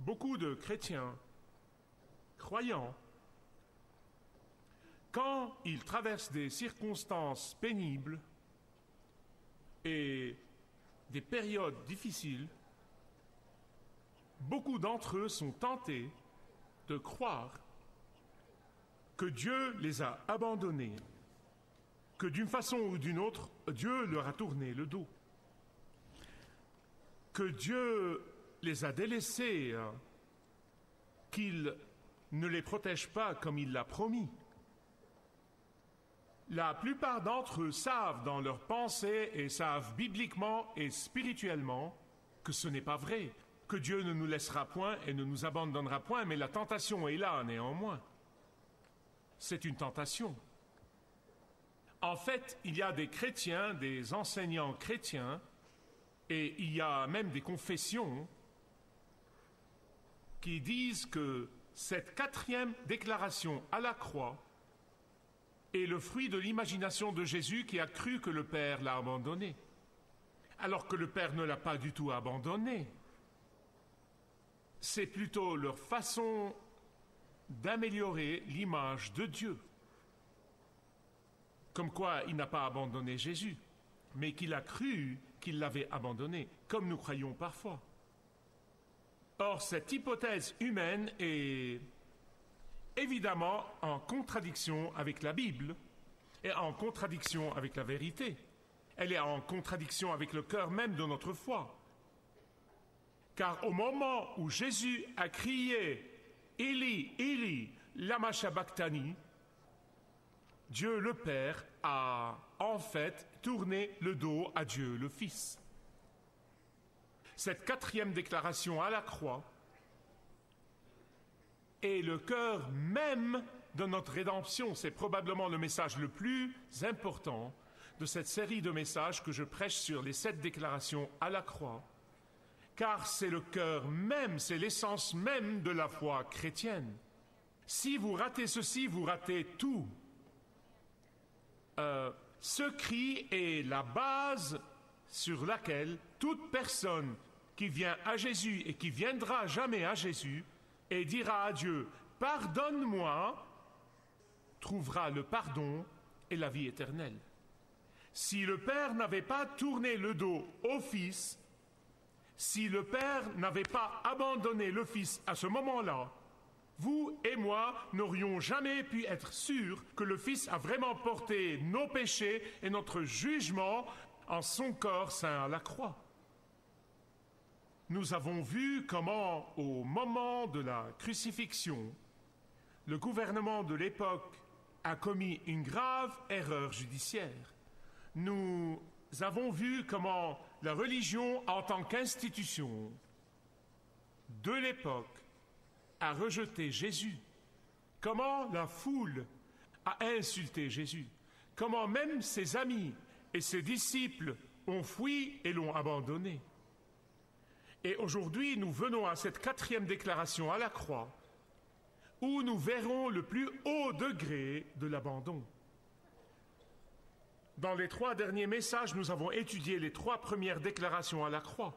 beaucoup de chrétiens, croyants, quand ils traversent des circonstances pénibles et des périodes difficiles, beaucoup d'entre eux sont tentés de croire que Dieu les a abandonnés, que d'une façon ou d'une autre, Dieu leur a tourné le dos, que Dieu les a délaissés, qu'il ne les protège pas comme il l'a promis. La plupart d'entre eux savent dans leurs pensées et savent bibliquement et spirituellement que ce n'est pas vrai, que Dieu ne nous laissera point et ne nous abandonnera point, mais la tentation est là néanmoins. C'est une tentation. En fait, il y a des chrétiens, des enseignants chrétiens, et il y a même des confessions qui disent que cette 4e déclaration à la croix est le fruit de l'imagination de Jésus qui a cru que le Père l'a abandonné, alors que le Père ne l'a pas du tout abandonné. C'est plutôt leur façon d'améliorer l'image de Dieu. Comme quoi il n'a pas abandonné Jésus, mais qu'il a cru qu'il l'avait abandonné, comme nous croyons parfois. Or, cette hypothèse humaine est évidemment en contradiction avec la Bible et en contradiction avec la vérité. Elle est en contradiction avec le cœur même de notre foi. Car au moment où Jésus a crié « Eli, Eli, lama sabachthani », Dieu le Père a en fait tourné le dos à Dieu le Fils. Cette 4e déclaration à la croix est le cœur même de notre rédemption. C'est probablement le message le plus important de cette série de messages que je prêche sur les 7 déclarations à la croix, car c'est le cœur même, c'est l'essence même de la foi chrétienne. Si vous ratez ceci, vous ratez tout. Ce cri est la base sur laquelle toute personne qui vient à Jésus et qui viendra jamais à Jésus et dira à Dieu « Pardonne-moi », trouvera le pardon et la vie éternelle. Si le Père n'avait pas tourné le dos au Fils, si le Père n'avait pas abandonné le Fils à ce moment-là, vous et moi n'aurions jamais pu être sûrs que le Fils a vraiment porté nos péchés et notre jugement en son corps saint à la croix. Nous avons vu comment, au moment de la crucifixion, le gouvernement de l'époque a commis une grave erreur judiciaire. Nous avons vu comment la religion en tant qu'institution de l'époque a rejeté Jésus, comment la foule a insulté Jésus, comment même ses amis et ses disciples ont fui et l'ont abandonné. Et aujourd'hui, nous venons à cette 4e déclaration à la croix, où nous verrons le plus haut degré de l'abandon. Dans les 3 derniers messages, nous avons étudié les 3 premières déclarations à la croix.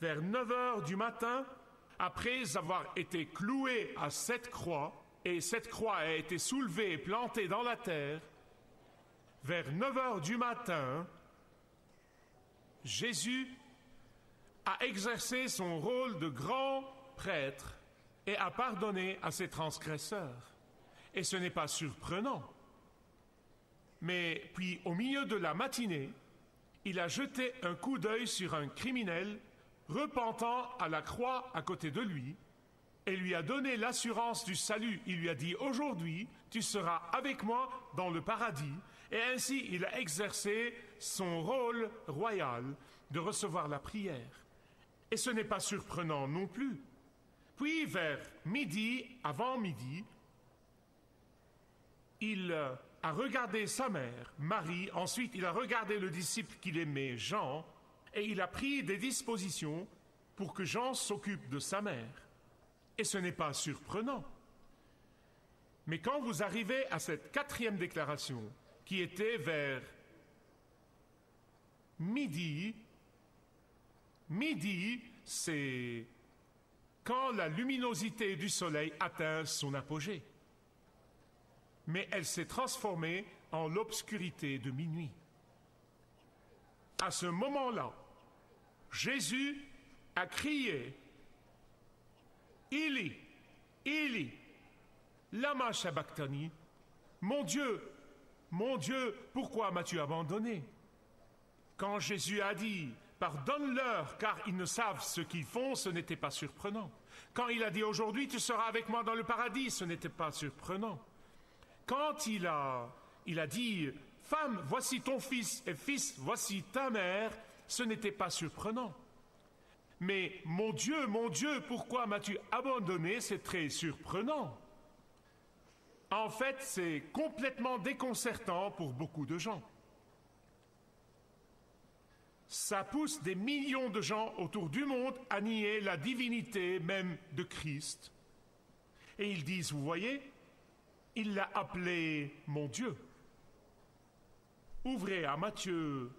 Vers 9 heures du matin, après avoir été cloué à cette croix, et cette croix a été soulevée et plantée dans la terre, vers 9 heures du matin, Jésus a exercé son rôle de grand prêtre et a pardonné à ses transgresseurs. Et ce n'est pas surprenant. Mais puis, au milieu de la matinée, il a jeté un coup d'œil sur un criminel repentant à la croix à côté de lui et lui a donné l'assurance du salut. Il lui a dit « Aujourd'hui, tu seras avec moi dans le paradis ». Et ainsi, il a exercé son rôle royal de recevoir la prière. Et ce n'est pas surprenant non plus. Puis, vers midi, avant midi, il a regardé sa mère, Marie, ensuite il a regardé le disciple qu'il aimait, Jean, et il a pris des dispositions pour que Jean s'occupe de sa mère. Et ce n'est pas surprenant. Mais quand vous arrivez à cette 4e déclaration, qui était vers midi, c'est quand la luminosité du soleil atteint son apogée. Mais elle s'est transformée en l'obscurité de minuit. À ce moment-là, Jésus a crié « Ili, Ili, lama sabachthani » mon Dieu, pourquoi m'as-tu abandonné ?» Quand Jésus a dit « Pardonne-leur, car ils ne savent ce qu'ils font », ce n'était pas surprenant. Quand il a dit « Aujourd'hui, tu seras avec moi dans le paradis », ce n'était pas surprenant. Quand il a dit « Femme, voici ton fils, et fils, voici ta mère », ce n'était pas surprenant. Mais « Mon Dieu, pourquoi m'as-tu abandonné ?» c'est très surprenant. En fait, c'est complètement déconcertant pour beaucoup de gens. Ça pousse des millions de gens autour du monde à nier la divinité même de Christ. Et ils disent, vous voyez, il l'a appelé mon Dieu. Ouvrez à Matthieu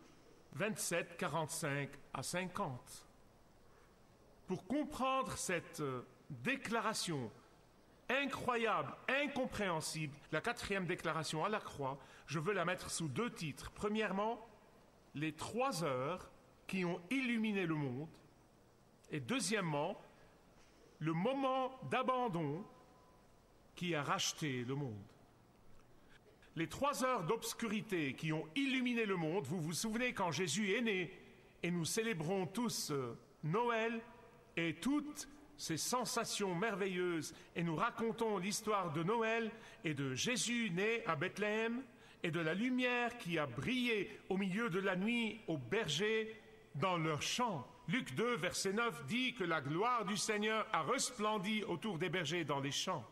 27, 45 à 50. Pour comprendre cette déclaration incroyable, incompréhensible, la 4e déclaration à la croix, je veux la mettre sous 2 titres. Premièrement, les 3 heures qui ont illuminé le monde. Et deuxièmement, le moment d'abandon qui a racheté le monde. Les 3 heures d'obscurité qui ont illuminé le monde, vous vous souvenez quand Jésus est né, et nous célébrons tous Noël et toutes ces sensations merveilleuses, et nous racontons l'histoire de Noël et de Jésus né à Bethléem, et de la lumière qui a brillé au milieu de la nuit aux bergers dans leurs champs. Luc 2, verset 9 dit que la gloire du Seigneur a resplendi autour des bergers dans les champs.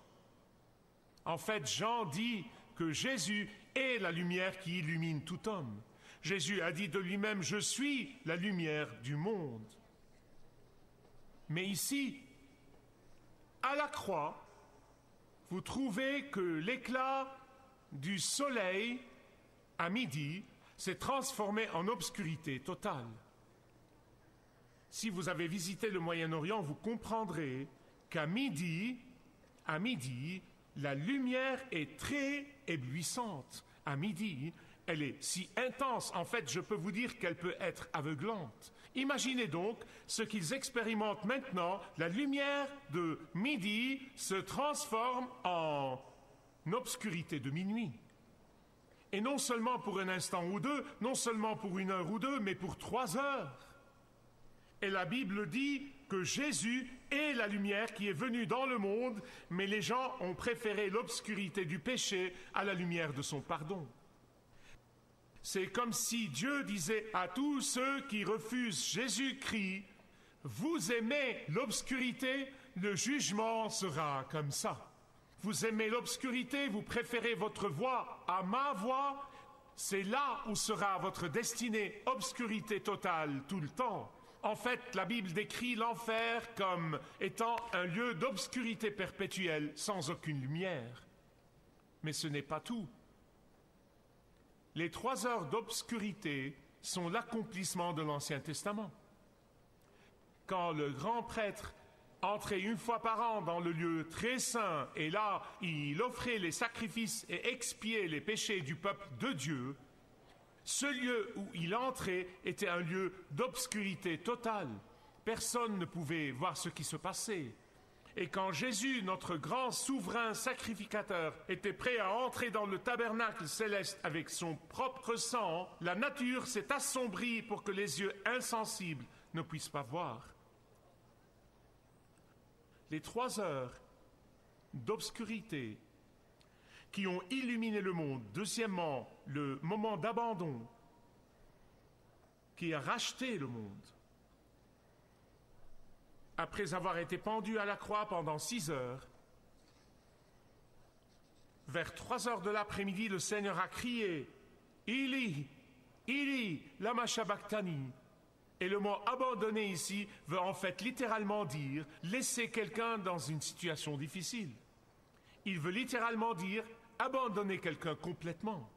En fait, Jean dit que Jésus est la lumière qui illumine tout homme. Jésus a dit de lui-même « Je suis la lumière du monde ». Mais ici, à la croix, vous trouvez que l'éclat du soleil à midi s'est transformé en obscurité totale. Si vous avez visité le Moyen-Orient, vous comprendrez qu'à midi, la lumière est très éblouissante. À midi, elle est si intense, en fait, je peux vous dire qu'elle peut être aveuglante. Imaginez donc ce qu'ils expérimentent maintenant. La lumière de midi se transforme en obscurité de minuit. Et non seulement pour un instant ou deux, non seulement pour 1 heure ou 2, mais pour 3 heures. Et la Bible dit que Jésus est la lumière qui est venue dans le monde, mais les gens ont préféré l'obscurité du péché à la lumière de son pardon. C'est comme si Dieu disait à tous ceux qui refusent Jésus-Christ, « Vous aimez l'obscurité, le jugement sera comme ça. Vous aimez l'obscurité, vous préférez votre voix à ma voix, c'est là où sera votre destinée, obscurité totale tout le temps. » En fait, la Bible décrit l'enfer comme étant un lieu d'obscurité perpétuelle, sans aucune lumière. Mais ce n'est pas tout. Les 3 heures d'obscurité sont l'accomplissement de l'Ancien Testament. Quand le grand prêtre entrait 1 fois par an dans le lieu très saint, et là, il offrait les sacrifices et expiait les péchés du peuple de Dieu, ce lieu où il entrait était un lieu d'obscurité totale. Personne ne pouvait voir ce qui se passait. Et quand Jésus, notre grand souverain sacrificateur, était prêt à entrer dans le tabernacle céleste avec son propre sang, la nature s'est assombrie pour que les yeux insensibles ne puissent pas voir. Les 3 heures d'obscurité qui ont illuminé le monde. Deuxièmement, le moment d'abandon qui a racheté le monde. Après avoir été pendu à la croix pendant 6 heures, vers 3 heures de l'après-midi, le Seigneur a crié « Ili, Ili, lama sabachthani » Et le mot « abandonner » ici veut en fait littéralement dire « laisser quelqu'un dans une situation difficile ». Il veut littéralement dire « abandonner quelqu'un complètement ».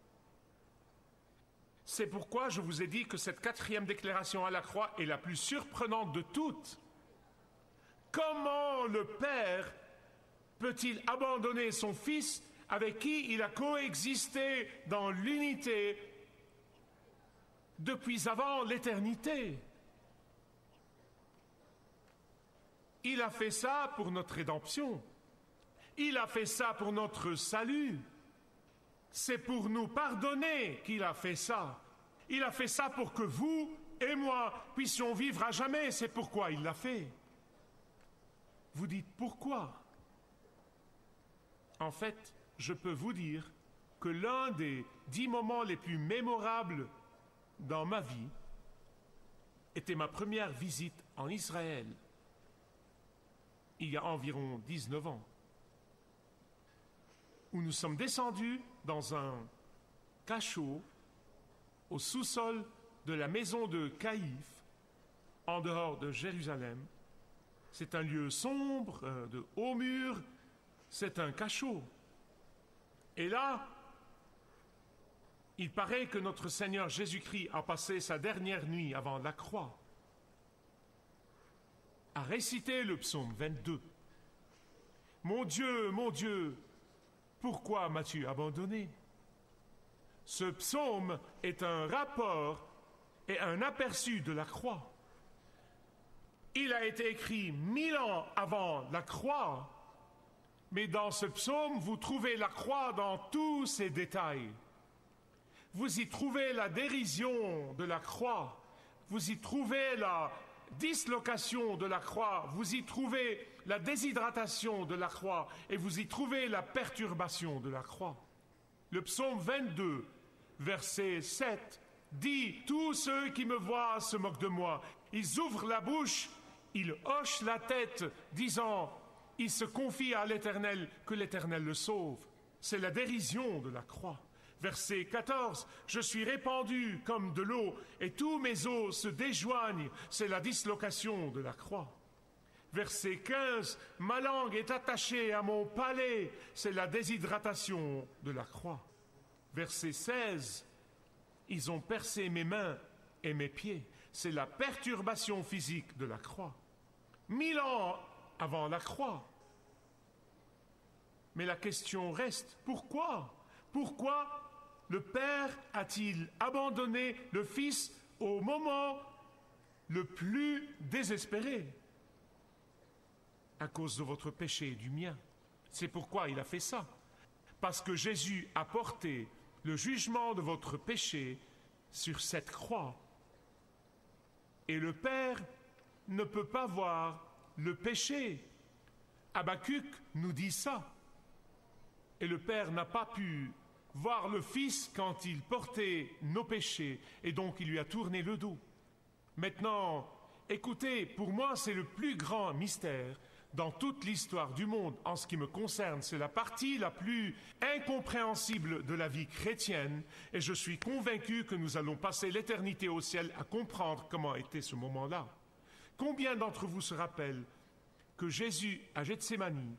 C'est pourquoi je vous ai dit que cette 4e déclaration à la croix est la plus surprenante de toutes. Comment le Père peut-il abandonner son Fils avec qui il a coexisté dans l'unité depuis avant l'éternité? Il a fait ça pour notre rédemption. Il a fait ça pour notre salut. C'est pour nous pardonner qu'il a fait ça. Il a fait ça pour que vous et moi puissions vivre à jamais. C'est pourquoi il l'a fait. Vous dites pourquoi? En fait, je peux vous dire que l'un des 10 moments les plus mémorables dans ma vie était ma première visite en Israël, il y a environ 19 ans, où nous sommes descendus dans un cachot au sous-sol de la maison de Caïphe, en dehors de Jérusalem. C'est un lieu sombre, de hauts murs, c'est un cachot. Et là, il paraît que notre Seigneur Jésus-Christ a passé sa dernière nuit avant la croix à réciter le psaume 22. Mon Dieu, pourquoi m'as-tu abandonné? Ce psaume est un rapport et un aperçu de la croix. Il a été écrit 1000 ans avant la croix, mais dans ce psaume, vous trouvez la croix dans tous ses détails. Vous y trouvez la dérision de la croix, vous y trouvez la dislocation de la croix, vous y trouvez la déshydratation de la croix et vous y trouvez la perturbation de la croix. Le psaume 22, verset 7, dit « Tous ceux qui me voient se moquent de moi. Ils ouvrent la bouche, ils hochent la tête, disant « Il se confie à l'Éternel, que l'Éternel le sauve. » C'est la dérision de la croix. Verset 14, « Je suis répandu comme de l'eau, et tous mes os se déjoignent. » C'est la dislocation de la croix. Verset 15, « Ma langue est attachée à mon palais. » C'est la déshydratation de la croix. Verset 16, « Ils ont percé mes mains et mes pieds. » C'est la perturbation physique de la croix. 1000 ans avant la croix. Mais la question reste, pourquoi? Pourquoi le Père a-t-il abandonné le Fils au moment le plus désespéré? À cause de votre péché et du mien. C'est pourquoi il a fait ça. Parce que Jésus a porté le jugement de votre péché sur cette croix. Et le Père ne peut pas voir le péché. Habakkuk nous dit ça. Et le Père n'a pas pu voir le Fils quand il portait nos péchés, et donc il lui a tourné le dos. Maintenant, écoutez, pour moi c'est le plus grand mystère dans toute l'histoire du monde. En ce qui me concerne, c'est la partie la plus incompréhensible de la vie chrétienne, et je suis convaincu que nous allons passer l'éternité au ciel à comprendre comment était ce moment-là. Combien d'entre vous se rappellent que Jésus, à Gethsémani,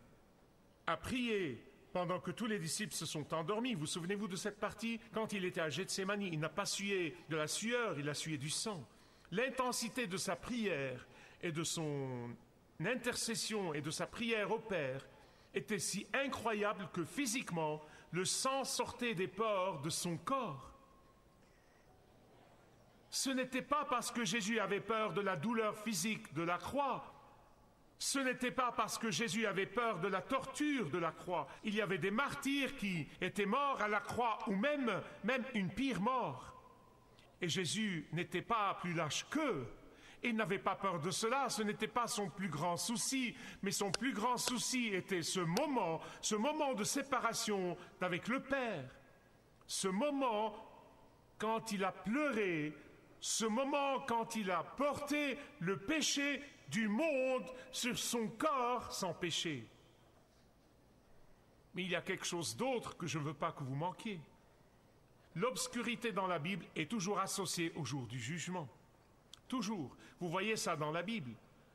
a prié pendant que tous les disciples se sont endormis? Vous souvenez-vous de cette partie? Quand il était à Gethsémani, il n'a pas sué de la sueur, il a sué du sang. L'intensité de sa prière et de son intercession et de sa prière au Père était si incroyable que physiquement, le sang sortait des pores de son corps. Ce n'était pas parce que Jésus avait peur de la douleur physique de la croix. Ce n'était pas parce que Jésus avait peur de la torture de la croix. Il y avait des martyrs qui étaient morts à la croix, ou même une pire mort. Et Jésus n'était pas plus lâche qu'eux. Il n'avait pas peur de cela, ce n'était pas son plus grand souci, mais son plus grand souci était ce moment de séparation avec le Père. Ce moment quand il a pleuré, ce moment quand il a porté le péché du monde sur son corps sans péché. Mais il y a quelque chose d'autre que je ne veux pas que vous manquiez. L'obscurité dans la Bible est toujours associée au jour du jugement. Toujours. Vous voyez ça dans la Bible.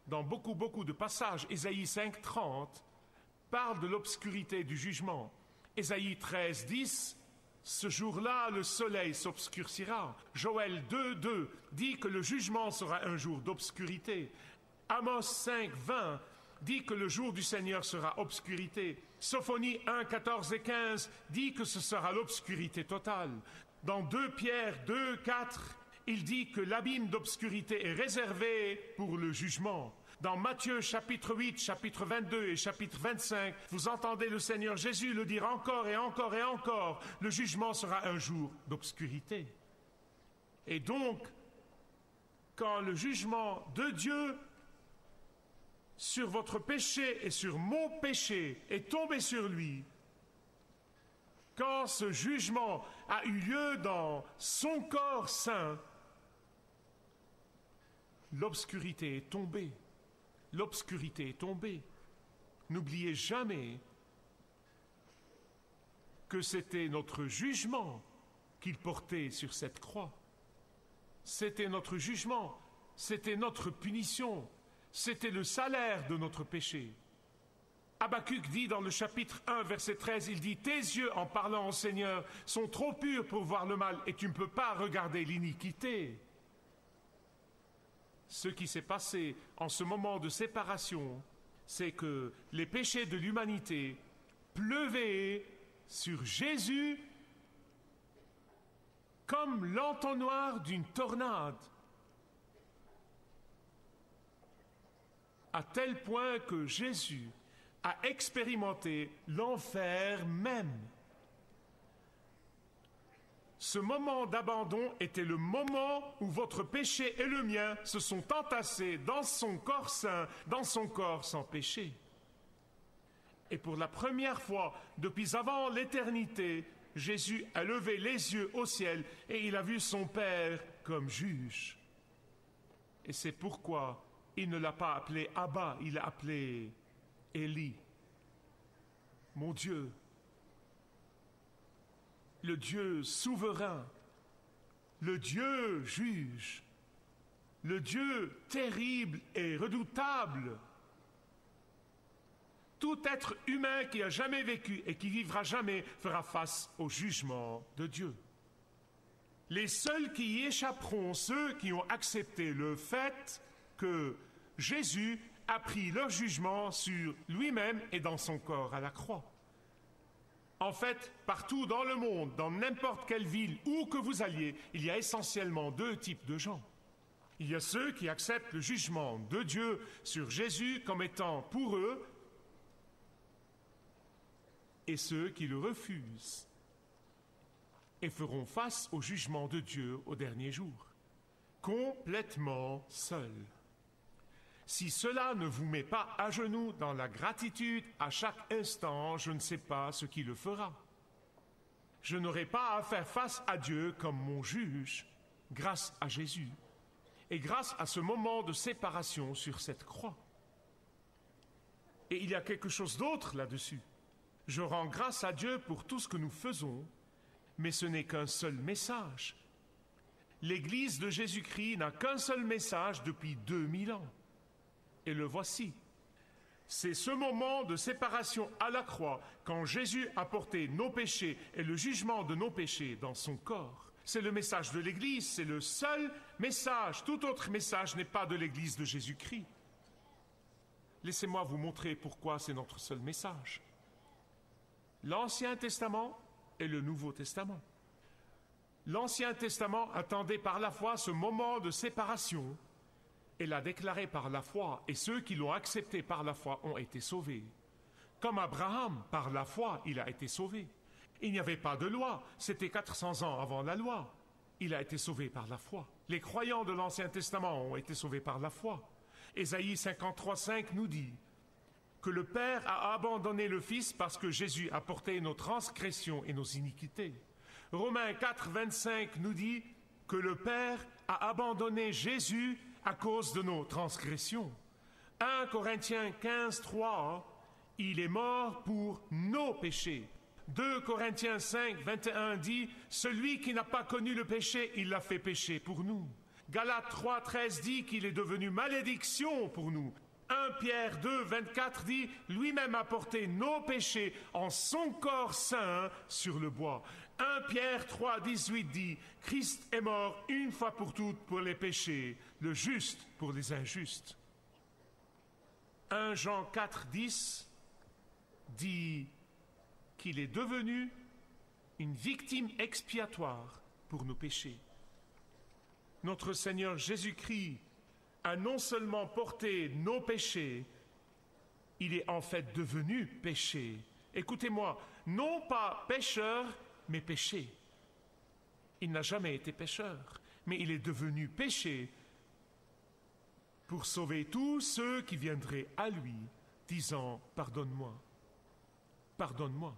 Dans beaucoup de passages, Ésaïe 5:30 parle de l'obscurité du jugement. Ésaïe 13:10, ce jour-là, le soleil s'obscurcira. Joël 2:2 dit que le jugement sera un jour d'obscurité. Amos 5:20 dit que le jour du Seigneur sera obscurité. Sophonie 1, 14 et 15 dit que ce sera l'obscurité totale. Dans 2 Pierre 2, 4, il dit que l'abîme d'obscurité est réservé pour le jugement. Dans Matthieu chapitre 8, chapitre 22 et chapitre 25, vous entendez le Seigneur Jésus le dire encore et encore et encore, le jugement sera un jour d'obscurité. Et donc, quand le jugement de Dieu sur votre péché et sur mon péché est tombé sur lui, quand ce jugement a eu lieu dans son corps saint, l'obscurité est tombée. L'obscurité est tombée. N'oubliez jamais que c'était notre jugement qu'il portait sur cette croix. C'était notre jugement, c'était notre punition, c'était le salaire de notre péché. Habakkuk dit dans le chapitre 1, verset 13, il dit « Tes yeux, en parlant au Seigneur, sont trop purs pour voir le mal et tu ne peux pas regarder l'iniquité. » Ce qui s'est passé en ce moment de séparation, c'est que les péchés de l'humanité pleuvaient sur Jésus comme l'entonnoir d'une tornade, à tel point que Jésus a expérimenté l'enfer même. Ce moment d'abandon était le moment où votre péché et le mien se sont entassés dans son corps saint, dans son corps sans péché. Et pour la première fois depuis avant l'éternité, Jésus a levé les yeux au ciel et il a vu son Père comme juge. Et c'est pourquoi il ne l'a pas appelé Abba, il l'a appelé Élie. Mon Dieu, le Dieu souverain, le Dieu juge, le Dieu terrible et redoutable. Tout être humain qui a jamais vécu et qui vivra jamais fera face au jugement de Dieu. Les seuls qui y échapperont, ceux qui ont accepté le fait que Jésus a pris leur jugement sur lui-même et dans son corps à la croix. En fait, partout dans le monde, dans n'importe quelle ville, où que vous alliez, il y a essentiellement 2 types de gens. Il y a ceux qui acceptent le jugement de Dieu sur Jésus comme étant pour eux, et ceux qui le refusent et feront face au jugement de Dieu au dernier jour, complètement seuls. Si cela ne vous met pas à genoux dans la gratitude à chaque instant, je ne sais pas ce qui le fera. Je n'aurai pas à faire face à Dieu comme mon juge, grâce à Jésus, et grâce à ce moment de séparation sur cette croix. Et il y a quelque chose d'autre là-dessus. Je rends grâce à Dieu pour tout ce que nous faisons, mais ce n'est qu'un seul message. L'Église de Jésus-Christ n'a qu'un seul message depuis 2000 ans. Et le voici. C'est ce moment de séparation à la croix, quand Jésus a porté nos péchés et le jugement de nos péchés dans son corps. C'est le message de l'Église, c'est le seul message. Tout autre message n'est pas de l'Église de Jésus-Christ. Laissez-moi vous montrer pourquoi c'est notre seul message. L'Ancien Testament et le Nouveau Testament. L'Ancien Testament attendait par la foi ce moment de séparation et l'a déclaré par la foi, et ceux qui l'ont accepté par la foi ont été sauvés. Comme Abraham, par la foi, il a été sauvé. Il n'y avait pas de loi, c'était 400 ans avant la loi. Il a été sauvé par la foi. Les croyants de l'Ancien Testament ont été sauvés par la foi. Ésaïe 53,5 nous dit que le Père a abandonné le Fils parce que Jésus a porté nos transgressions et nos iniquités. Romains 4,25 nous dit que le Père a abandonné Jésus à cause de nos transgressions. 1 Corinthiens 15,3, il est mort pour nos péchés. 2 Corinthiens 5, 21 dit, celui qui n'a pas connu le péché, il l'a fait pécher pour nous. Galates 3, 13 dit qu'il est devenu malédiction pour nous. 1 Pierre 2, 24 dit, lui-même a porté nos péchés en son corps saint sur le bois. 1 Pierre 3, 18 dit, Christ est mort une fois pour toutes pour les péchés, le juste pour les injustes. 1 Jean 4, 10 dit qu'il est devenu une victime expiatoire pour nos péchés. Notre Seigneur Jésus-Christ a non seulement porté nos péchés, il est en fait devenu péché. Écoutez-moi, non pas pécheur, mais péché. Il n'a jamais été pécheur, mais il est devenu péché pour sauver tous ceux qui viendraient à lui, disant « Pardonne-moi, pardonne-moi ».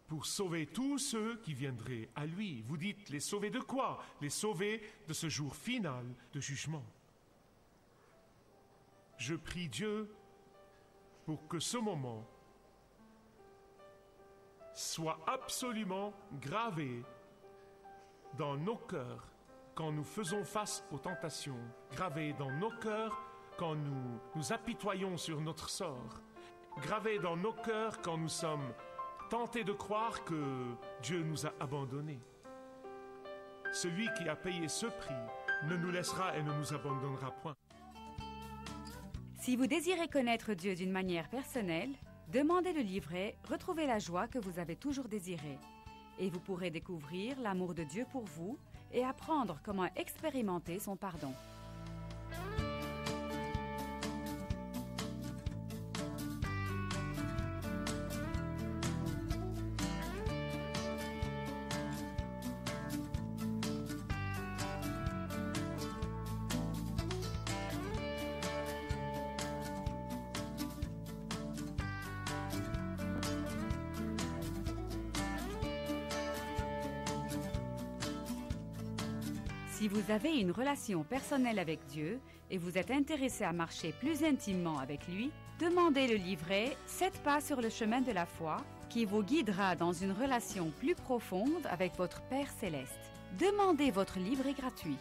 Pour sauver tous ceux qui viendraient à lui. Vous dites, les sauver de quoi? Les sauver de ce jour final de jugement. Je prie Dieu pour que ce moment soit absolument gravé dans nos cœurs quand nous faisons face aux tentations, gravé dans nos cœurs quand nous nous apitoyons sur notre sort, gravé dans nos cœurs quand nous sommes tentés de croire que Dieu nous a abandonnés. Celui qui a payé ce prix ne nous laissera et ne nous abandonnera point. Si vous désirez connaître Dieu d'une manière personnelle, demandez le livret « Retrouvez la joie que vous avez toujours désirée » et vous pourrez découvrir l'amour de Dieu pour vous et apprendre comment expérimenter son pardon. Si vous avez une relation personnelle avec Dieu et vous êtes intéressé à marcher plus intimement avec lui, demandez le livret « 7 pas sur le chemin de la foi » qui vous guidera dans une relation plus profonde avec votre Père Céleste. Demandez votre livret gratuit.